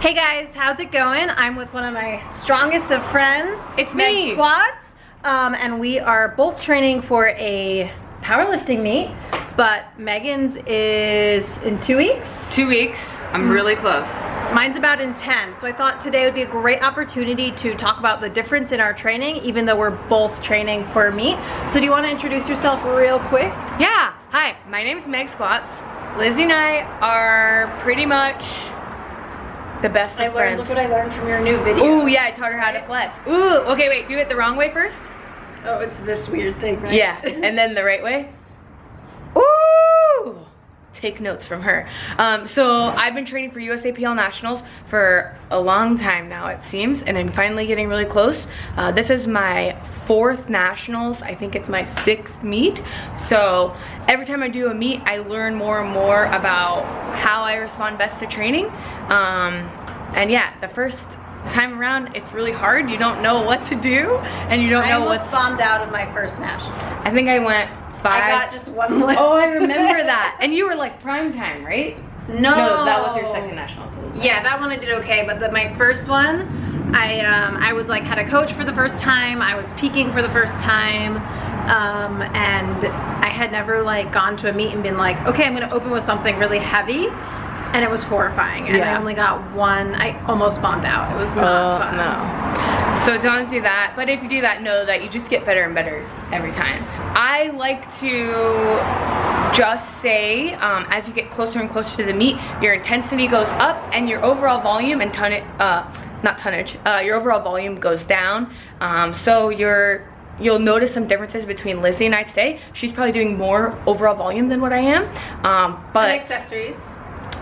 Hey guys, how's it going? I'm with one of my strongest of friends. It's me. MegSquats. And we are both training for a powerlifting meet, but Megan's is in 2 weeks. 2 weeks. I'm really close. Mine's about in 10. So I thought today would be a great opportunity to talk about the difference in our training, even though we're both training for a meet. So do you want to introduce yourself real quick? Yeah. Hi, my name's MegSquats. Lizzie and I are pretty much the best of friends. Look what I learned from your new video. Ooh, yeah, I taught her how to flex. Ooh, okay, wait, do it the wrong way first. Oh, it's this weird thing, right? Yeah, and then the right way. Ooh! Take notes from her. So I've been training for USAPL Nationals for a long time now, it seems, and I'm finally getting really close. This is my 4th Nationals. I think it's my 6th meet. So every time I do a meet, I learn more and more about how I respond best to training. And yeah, the first time around, it's really hard. You don't know what to do, and you don't know what's... I almost bombed out of my first Nationals. I think I went 5. I got just 1 lift. Oh, I remember that. And you were like prime time, right? No, that was your 2nd Nationals. Yeah, that one I did okay, but my first one, I was like, had a coach for the first time. I was peaking for the first time, and I had never like gone to a meet and been like, okay, I'm gonna open with something really heavy. And it was horrifying, and I only got 1. I almost bombed out. It was not fun. No. So don't do that, but if you do that, know that you just get better and better every time. I like to just say, as you get closer and closer to the meet, your intensity goes up and your overall volume and your overall volume goes down. So you'll notice some differences between Lizzie and I today. She's probably doing more overall volume than what I am. But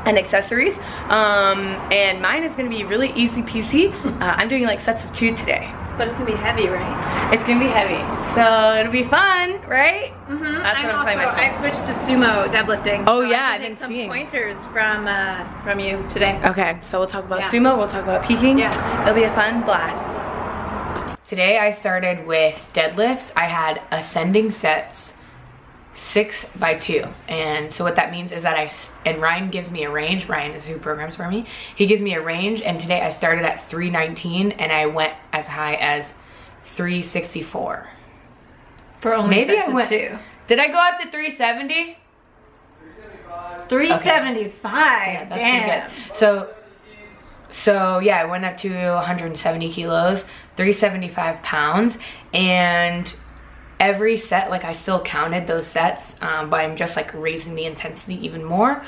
and accessories. And mine is gonna be really easy peasy. I'm doing like sets of 2 today. But it's gonna be heavy, right? It's gonna be heavy, so it'll be fun, right? Mm-hmm. That's what I'm telling myself. I switched to sumo deadlifting. Oh so yeah, I've been seeing some pointers from you today. Okay, so we'll talk about sumo, we'll talk about peaking. Yeah. It'll be a fun blast. Today I started with deadlifts. I had ascending sets, 6 by 2, and so what that means is that and Ryan gives me a range. Ryan is who programs for me. He gives me a range, and today I started at 319 and I went as high as 364 for only sets of 2. Did I go up to 370? 375. Yeah, that's damn. Good. So yeah, I went up to 170 kilos, 375 pounds, and every set, like I still counted those sets, but I'm just like raising the intensity even more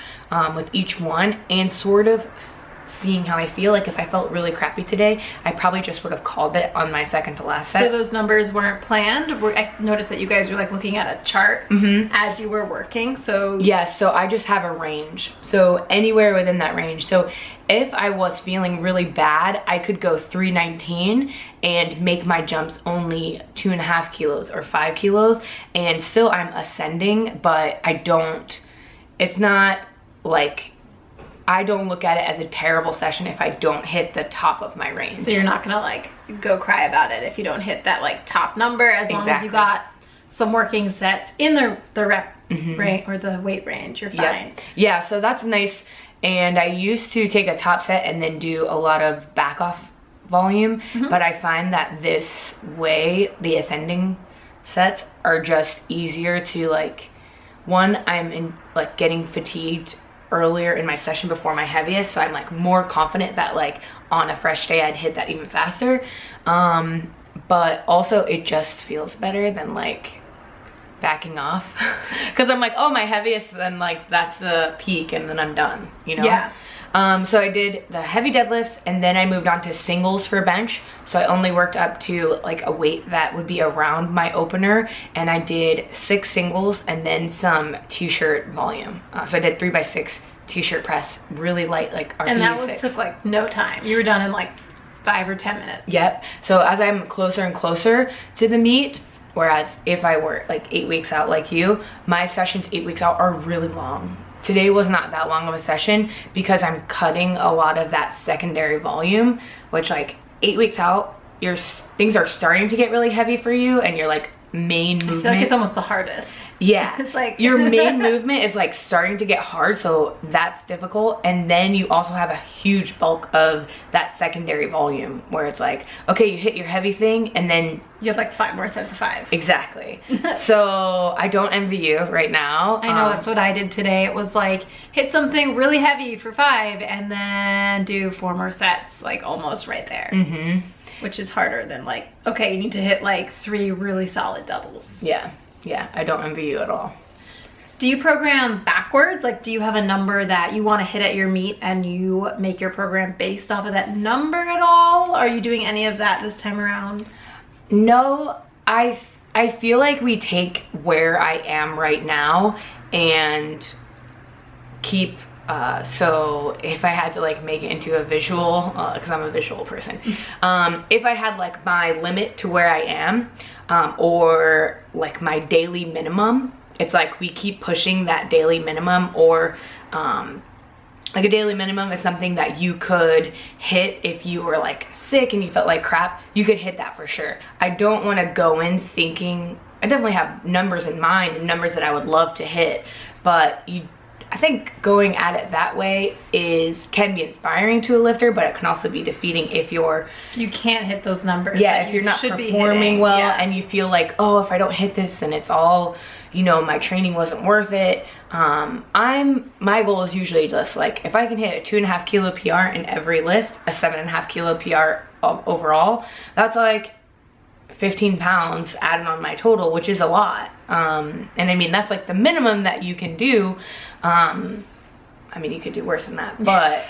with each one, and sort of seeing how I feel. Like if I felt really crappy today, I probably just would have called it on my 2nd to last set. So those numbers weren't planned? I noticed that you guys were like looking at a chart as you were working, so... Yes, so I just have a range. So anywhere within that range. So if I was feeling really bad, I could go 319 and make my jumps only 2.5 kilos or 5 kilos, and still I'm ascending, but it's not like, I don't look at it as a terrible session if I don't hit the top of my range. So you're not gonna like go cry about it if you don't hit that like top number, as long as you got some working sets in the rep range or the weight range, you're fine. Yeah, so that's nice. And I used to take a top set and then do a lot of back off volume, but I find that this way, the ascending sets are just easier to like, one, I'm getting fatigued earlier in my session before my heaviest, so I'm like more confident that like on a fresh day I'd hit that even faster. But also it just feels better than like backing off, because I'm like, oh, my heaviest, then like that's the peak and then I'm done, you know? Yeah. So I did the heavy deadlifts, and then I moved on to singles for bench. So I only worked up to like a weight that would be around my opener, and I did 6 singles and then some t-shirt volume. So I did 3 by 6 t-shirt press, really light, like RPE. And that took like no time. You were done in like 5 or 10 minutes. Yep. So as I'm closer and closer to the meet, whereas if I were like 8 weeks out like you, my sessions 8 weeks out are really long. Today was not that long of a session because I'm cutting a lot of that secondary volume, which like 8 weeks out, things are starting to get really heavy for you, and you're like main movement. I feel like it's almost the hardest. Yeah. It's like your main movement is like starting to get hard, so that's difficult. And then you also have a huge bulk of that secondary volume where it's like, okay, you hit your heavy thing and then you have like 5 more sets of 5. Exactly. So I don't envy you right now. I know, that's what I did today. It was like hit something really heavy for 5 and then do 4 more sets, like almost right there. Which is harder than like, okay, you need to hit like 3 really solid doubles. Yeah. Yeah, I don't envy you at all. Do you program backwards? Like, do you have a number that you want to hit at your meet and you make your program based off of that number at all? Are you doing any of that this time around? No, I feel like we take where I am right now and keep, so if I had to like make it into a visual, because I'm a visual person, if I had like my limit to where I am, or like my daily minimum, it's like we keep pushing that daily minimum, or like a daily minimum is something that you could hit if you were like sick and you felt like crap. You could hit that for sure. I don't want to go in thinking, I definitely have numbers in mind and numbers that I would love to hit, but I think going at it that way can be inspiring to a lifter, but it can also be defeating if you can't hit those numbers. Yeah, if you're not performing well, and you feel like, oh, if I don't hit this, then it's all, you know, my training wasn't worth it. My goal is usually just like, if I can hit a 2.5 kilo PR in every lift, a 7.5 kilo PR overall, that's like 15 pounds added on my total, which is a lot. And I mean, that's like the minimum that you can do. I mean, you could do worse than that, but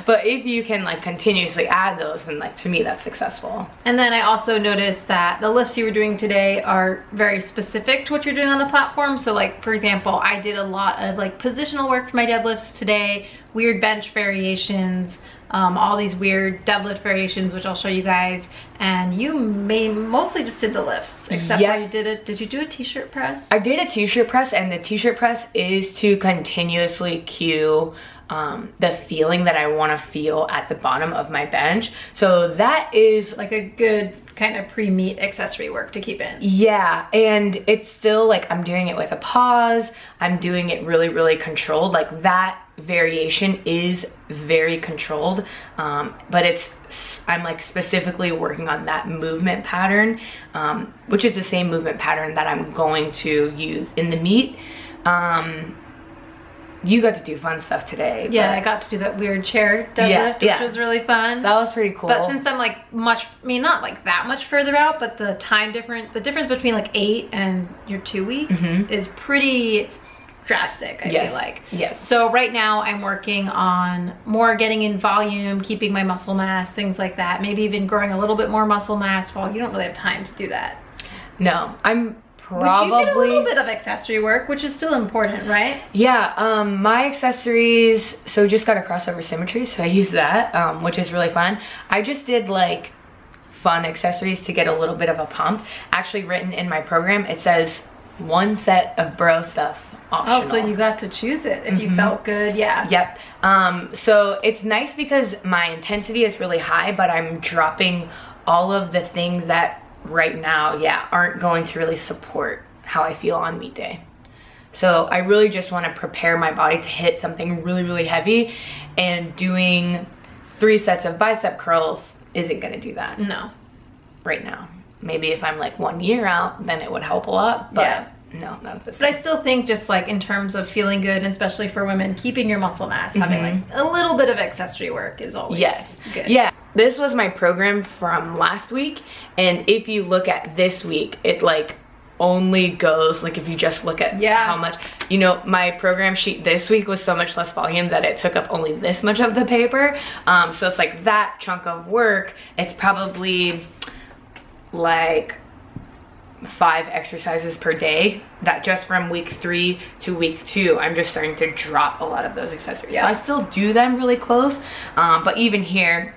but if you can like continuously add those, then like to me that's successful. And then I also noticed that the lifts you were doing today are very specific to what you're doing on the platform. So like, for example, I did a lot of like positional work for my deadlifts today, weird bench variations, all these weird deadlift variations, which I'll show you guys. And you mostly just did the lifts, except for you did you do a t-shirt press? I did a t-shirt press, and the t-shirt press is to continuously cue the feeling that I want to feel at the bottom of my bench. So that is like a good kind of pre-meet accessory work to keep in. Yeah, and it's still like I'm doing it with a pause. I'm doing it really, really controlled. Like that variation is very controlled, but I'm like specifically working on that movement pattern, which is the same movement pattern that I'm going to use in the meet. You got to do fun stuff today. Yeah, I got to do that weird chair deadlift, which was really fun. That was pretty cool. But since I'm like not like that much further out, but the difference between like 8 and your 2 weeks is pretty drastic, I feel like. Yes. So right now I'm working on more getting in volume, keeping my muscle mass, things like that. Maybe even growing a little bit more muscle mass. Well, you don't really have time to do that. No, I'm probably... But you did a little bit of accessory work, which is still important, right? Yeah, my accessories, so just got a crossover symmetry, so I use that, which is really fun. I just did like fun accessories to get a little bit of a pump. Actually written in my program, it says 1 set of bro stuff optional. Oh, so you got to choose it if you felt good. Yeah. Yep. So it's nice because my intensity is really high, but I'm dropping all of the things that right now, aren't going to really support how I feel on meet day. So I really just want to prepare my body to hit something really, really heavy, and doing 3 sets of bicep curls isn't going to do that. No. Right now. Maybe if I'm like 1 year out, then it would help a lot, but no, not this. But I still think just like in terms of feeling good, and especially for women, keeping your muscle mass, having like a little bit of accessory work is always good. Yeah. This was my program from last week, and if you look at this week, it like only goes, like if you just look at how much, you know, my program sheet this week was so much less volume that it took up only this much of the paper. So it's like that chunk of work, it's probably like 5 exercises per day, that just from week 3 to week 2 I'm just starting to drop a lot of those accessories. So I still do them really close, but even here,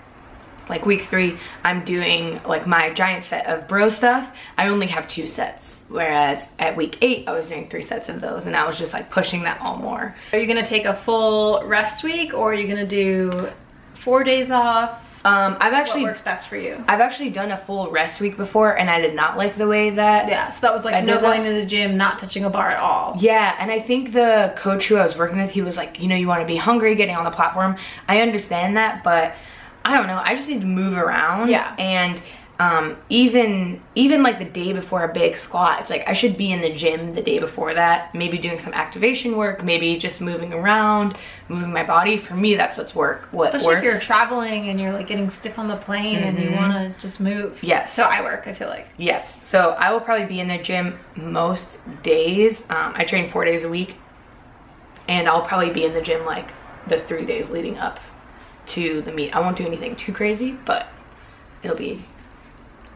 like week 3, I'm doing like my giant set of bro stuff. I only have 2 sets, whereas at week 8 I was doing 3 sets of those, and I was just like pushing that all more. Are you gonna take a full rest week, or are you gonna do 4 days off? I've actually, what works best for you? I've actually done a full rest week before, and I did not like the way that. Yeah, so that was like no going to the gym, not touching a bar at all. Yeah, and I think the coach who I was working with, he was like, you know, you want to be hungry getting on the platform. I understand that, but I don't know. I just need to move around. Yeah. And even like the day before a big squat, it's like I should be in the gym the day before that, maybe doing some activation work, maybe just moving around, moving my body. For me, that's Especially if you're traveling and you're like getting stiff on the plane and you want to just move. Yes. So I work, I feel like. Yes. So I will probably be in the gym most days. I train 4 days a week, and I'll probably be in the gym like the 3 days leading up to the meet. I won't do anything too crazy, but I'll be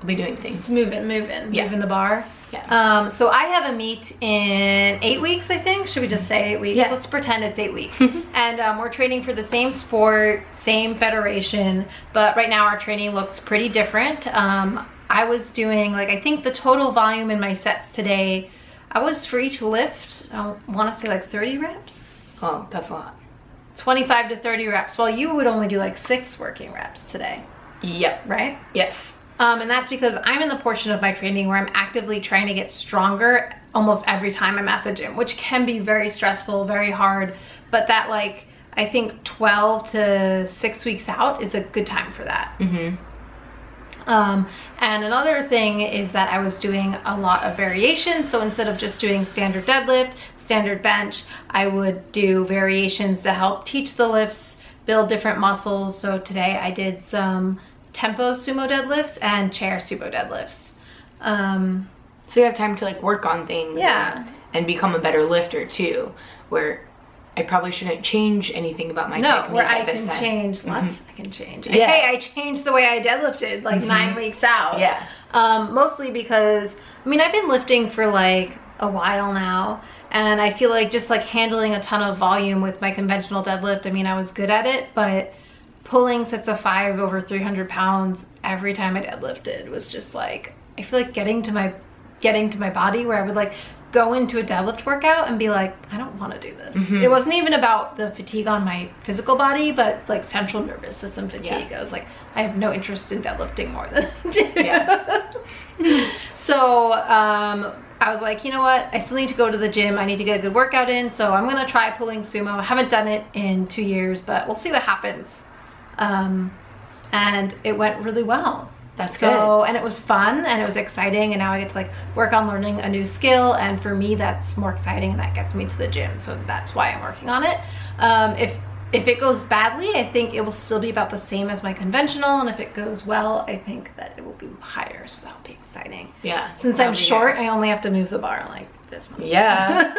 doing things. Just moving the bar. Yeah. So I have a meet in 8 weeks, I think. Should we just say 8 weeks? Yeah. Let's pretend it's 8 weeks. And we're training for the same sport, same federation, but right now our training looks pretty different. I was doing like, I think the total volume in my sets today, I was for each lift, I want to say like 30 reps. Oh, that's a lot. 25 to 30 reps. Well, you would only do like 6 working reps today. Yep. Right? Yes. And that's because I'm in the portion of my training where I'm actively trying to get stronger almost every time I'm at the gym, which can be very stressful, very hard. But that, like, I think 12 to 6 weeks out is a good time for that. And another thing is that I was doing a lot of variations. So instead of just doing standard deadlift, standard bench, I would do variations to help teach the lifts, build different muscles. So today I did some tempo sumo deadlifts and chair sumo deadlifts. So you have time to like work on things. Yeah. And become a better lifter too, where I probably shouldn't change anything about my technique. No, where I at this can time. change lots. I can change. Yeah. Hey, I changed the way I deadlifted like 9 weeks out. Yeah. Mostly because, I mean, I've been lifting for like a while now, and I feel like just like handling a ton of volume with my conventional deadlift, I mean, I was good at it, but pulling sets of 5 over 300 pounds every time I deadlifted was just like, I feel like getting to my body where I would like go into a deadlift workout and be like, I don't want to do this. It wasn't even about the fatigue on my physical body, but like central nervous system fatigue. I was like, I have no interest in deadlifting more than I do. Yeah. So I was like, you know what? I still need to go to the gym. I need to get a good workout in. So I'm going to try pulling sumo. I haven't done it in 2 years, but we'll see what happens. And it went really well. That's good. good. And it was fun and it was exciting, and now I get to like work on learning a new skill, and for me that's more exciting and that gets me to the gym. So that's why I'm working on it. If it goes badly, I think it will still be about the same as my conventional, and if it goes well, I think that it will be higher, so that'll be exciting. Yeah. Since I'm short, I only have to move the bar like this one. Yeah.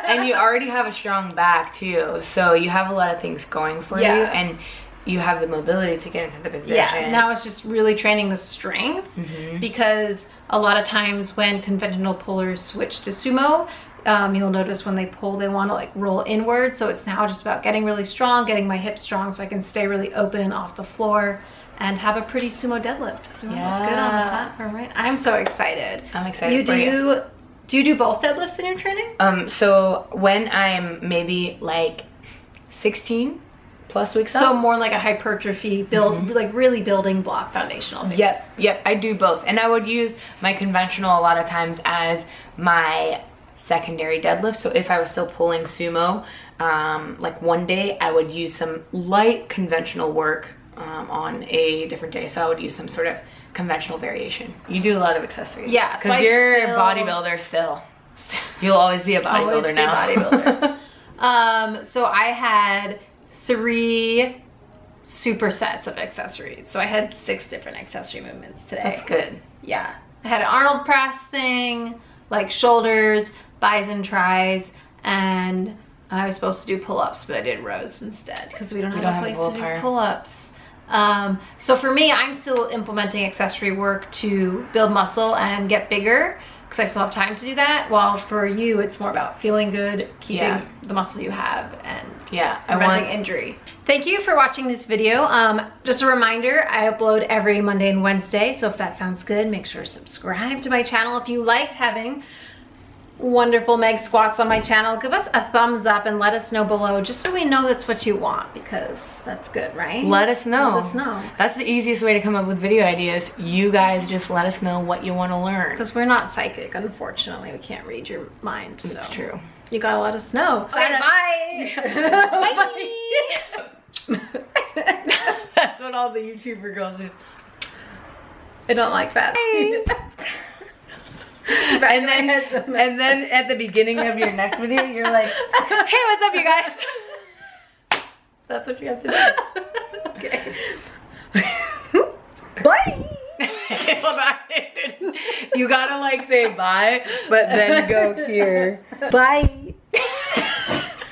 And you already have a strong back too, so you have a lot of things going for you, and you have the mobility to get into the position. Yeah, now it's just really training the strength, because a lot of times when conventional pullers switch to sumo, you'll notice when they pull, they want to like roll inward. So it's now just about getting really strong, getting my hips strong so I can stay really open off the floor and have a pretty sumo deadlift. So I look good on the platform, right? I'm so excited. I'm excited for you. Do you do both deadlifts in your training? So when I'm maybe like 16 plus weeks so up. more like a hypertrophy build, like really building block foundational things. Yes, yep, I do both. And I would use my conventional a lot of times as my secondary deadlift. So if I was still pulling sumo, like one day I would use some light conventional work on a different day. So I would use some sort of conventional variation. You do a lot of accessories. Yeah. Because you're a bodybuilder still. You'll always be a bodybuilder now. Bodybuilder. So I had 3 supersets of accessories. So I had 6 different accessory movements today. That's good. Yeah. I had an Arnold press thing, like shoulders, bis and tris, and I was supposed to do pull-ups, but I did rows instead because we don't have a place to do pull-ups. So for me, I'm still implementing accessory work to build muscle and get bigger because I still have time to do that, while for you it's more about feeling good, keeping the muscle you have, and preventing injury. Thank you for watching this video. Just a reminder, I upload every Monday and Wednesday, so if that sounds good, make sure to subscribe to my channel. If you liked having wonderful MegSquats on my channel, give us a thumbs up and let us know below, just so we know that's what you want, because that's good, right? Let us know. Let us know. That's the easiest way to come up with video ideas. You guys just let us know what you want to learn. Because we're not psychic, unfortunately. We can't read your mind. So. That's true. You gotta let us know. Okay, bye. Bye. That's what all the YouTuber girls do. I don't like that. And then at the beginning of your next video, you're like, hey, what's up, you guys? That's what you have to do. Okay. Bye. You gotta like say bye, but then go here. Bye.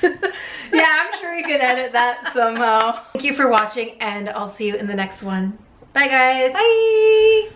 Yeah, I'm sure you can edit that somehow. Thank you for watching, and I'll see you in the next one. Bye, guys. Bye.